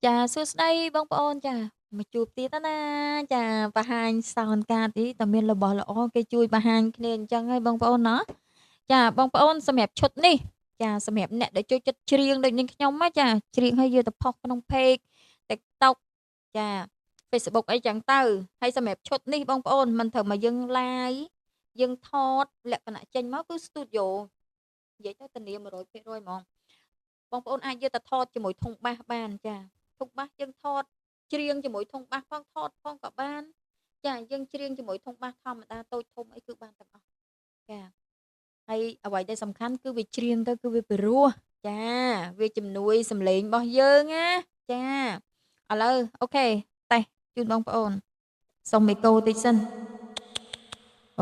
ចាសួស្តីបងប្អូនចាមកជួបទៀតហើយណាចាបង្ហាញសោនកាតទីតែមានរបស់ល្អគេជួយបង្ហាញគ្នាអញ្ចឹងហើយបងប្អូនណោះចាបងប្អូនសម្រាប់ឈុតនេះចាសម្រាប់អ្នកដែលចូលចិត្តច្រៀងដូចនាងខ្ញុំណាចាច្រៀងឲ្យយកទៅផុសក្នុង page TikTok ចា Facebook អីចឹងទៅហើយសម្រាប់ឈុតនេះបងប្អូនមិនត្រូវមកយើង live យើងថតលក្ខណៈចេញមកគឺ studio និយាយទៅធានា100%ហ្មងបងប្អូនអាចយកទៅថតជាមួយធុងបាសបានចាធុងបាសយើងថតច្រៀងជាមួយធុងបាសផងថតផងក៏បានចាយើងច្រៀងជាមួយធុងបាសធម្មតាតូចធំអីគឺបានទាំងអស់ចាហើយអ្វីដែលសំខាន់គឺវាច្រៀងទៅគឺវាពិរោះចាវាជំនួយសំឡេងរបស់យើងណាចាឥឡូវអូខេតេស្តជូនបងប្អូនសុំអេកូតិចសិន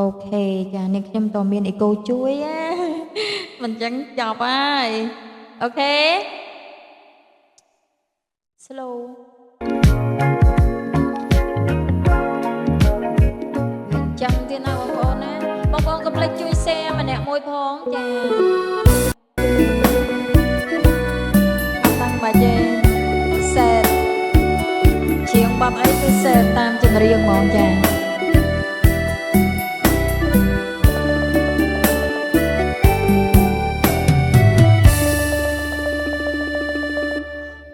អូខេចានេះខ្ញុំតមានអេកូជួយណាមិនចឹងចប់ហើយអូខេ slow មានចឹងទៀតណាបងប្អូនណាបងប្អូនកុំភ្លេចជួយ share ម្នាក់មួយផងចាអត់តាំងបាច់ទេ share ជាងបបអីគឺ share តាមចម្រៀងហ្មងចា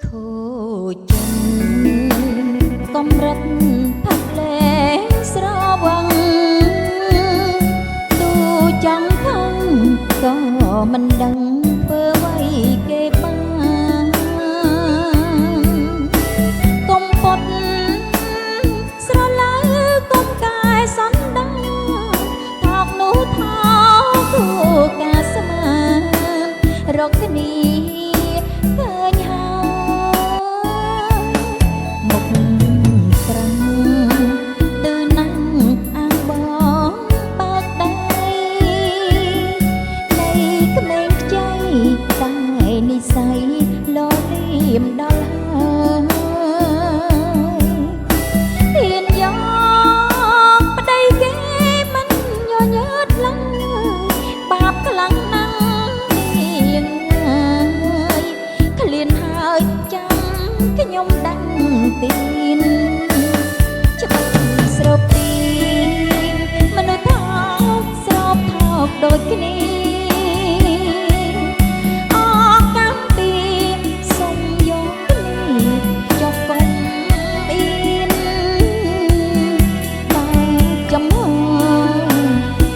ខូចចិត្តកម្រិតផាប់លែងស្រវឹងទូចង់ខឹងក៏មិនដឹងធ្វើអ្វីគេបានកុំពត់ស្រឡាយកុំកាយសន្តានថោកនោះថោកគួរការស្មានរកគ្នាឃើញហើយមុខស្រឹងទៅណាំងអាងបងបើកដៃនៃក្មេងខ្ចីតែនិស័យលលៀមដល់ហើយហ៊ានយកប្តីគេមិនញញើតឡើយបាបខ្លាំងណាស់នាងហើយក្លៀនហើយចាំខ្ញុំដឹងទីនច្បាស់ស្របទីនមនុស្សថោកស្របថោកដូចគ្នាអកម្មពីសុំយកគ្នាចុះកុំអៀនតែចំហ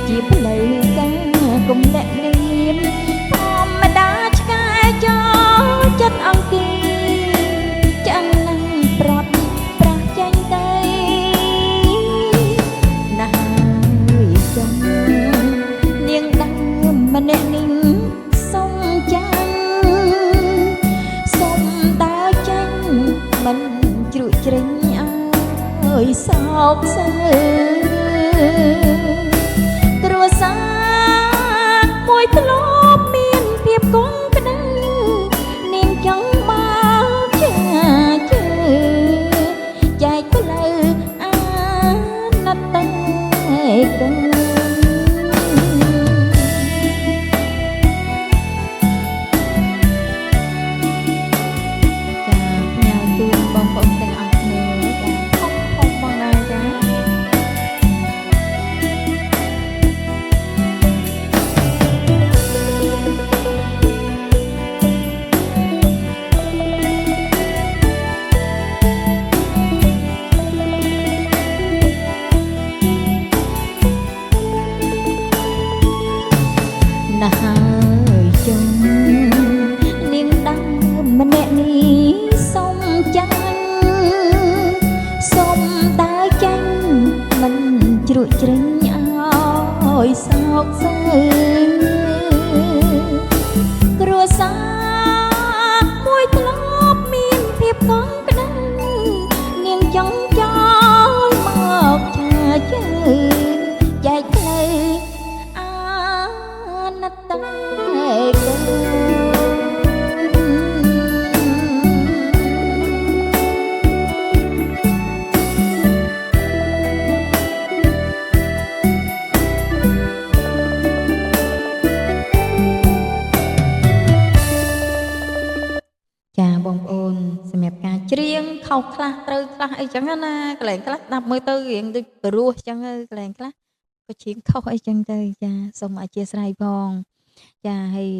ជាផ្លូវការកុំលាក់លៀមធម្មតាឆ្កែចូលចិត្តអង្គាចាំងនឹងប្រត់ប្រាស់ចាញ់ទៅណាស់ហើយចាំនាងដើមម្នាក់នេះសុំចាំងសុំដើរចាញ់មិនជ្រួចជ្រេញអើយសោកសៅគ្រួសារមួយធ្លាប់មានភាពកងក្ដៅនាងចង់មកចាជើចែកផ្លូវអាណិតតែទៅចាផ្ញើជូនបងប្អូនទាំងអស់គ្នាចាខំបងណាចា ណាស់ហើយចុងនាងដើមម្នាក់នេះសុំចាញ់សុំដើរចាញ់មិនជ្រួចជ្រេញអើយសោកសៅគ្រួសារមួយធ្លាប់មានភាពកងក្ដៅនាងចង់ចោលមកឆាជើចែកផ្លូវអាណិតតែទៅ ការច្រៀងខុសខ្លះត្រូវខ្លះអីចឹងណាកន្លែងខ្លះស្ដាប់មើលទៅរៀងដូចព្រោះចឹងទៅកន្លែងខ្លះក៏ច្រៀងខុសអីចឹងទៅចាសូមអធ្យាស្រ័យផងចាហើយ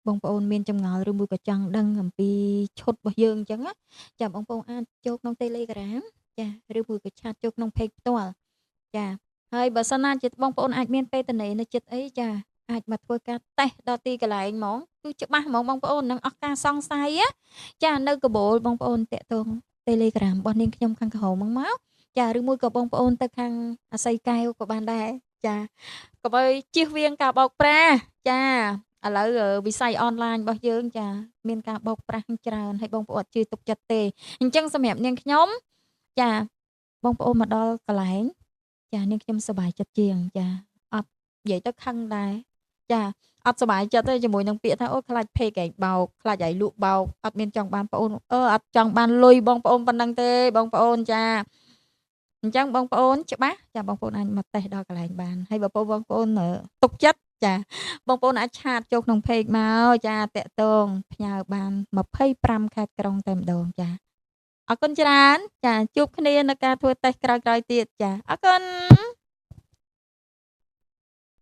បងប្អូនមានចម្ងល់ឬមួយក៏ចង់ដឹងអំពីឈុតរបស់យើងអញ្ចឹងណាចាបងប្អូនអាចចូលក្នុង Telegram ចាឬមួយក៏ឆាតចូលក្នុង Page ផ្ទាល់ចាហើយបើសិនណាជាបងប្អូនអាចមានពេលទំនេរនៅចិត្តអីចាអាចមកធ្វើការតេស្តដល់ទីកន្លែងហ្មងគឺច្បាស់ហ្មងបងប្អូននឹងអស់ការសង្ស័យណាចានៅកបូលបងប្អូនតាក់ទង Telegram របស់នាងខ្ញុំខាងក្រហមហ្នឹងមកចាឬមួយក៏បងប្អូនទៅខាងអាស័យកែវក៏បានដែរចាកុំឲ្យជៀសវាងការបោកប្រាស់ចាឥឡូវវិស័យអនឡាញរបស់យើងចាមានការបោកប្រាស់ច្រើនហើយបងប្អូនអត់ជឿទុកចិត្តទេអញ្ចឹងសម្រាប់នាងខ្ញុំចាបងប្អូនមកដល់កន្លែងចានាងខ្ញុំសប្បាយចិត្តជាងចាអត់និយាយទៅខឹងដែរចាអត់សប្បាយចិត្តទេជាមួយនឹងពាក្យថាអូខ្លាចភេកឯងបោកខ្លាចឯងលក់បោកអត់មានចង់បានប្អូនអត់ចង់បានលុយបងប្អូនប៉ុណ្ណឹងទេបងប្អូនចាអញ្ចឹងបងប្អូនច្បាស់ចាបងប្អូនអាចមកតេស្តដល់កន្លែងបានហើយបើបងប្អូនទុកចិត្តចាបងប្អូនអាចឆាតចូលក្នុង Page មកចាតាក់ទងផ្ញើបាន25ខេត្តក្រុងតែម្ដងចាអរគុណច្រើនចាជួបគ្នានៅការធ្វើតេស្តក្រោយៗទៀតចាអរគុណ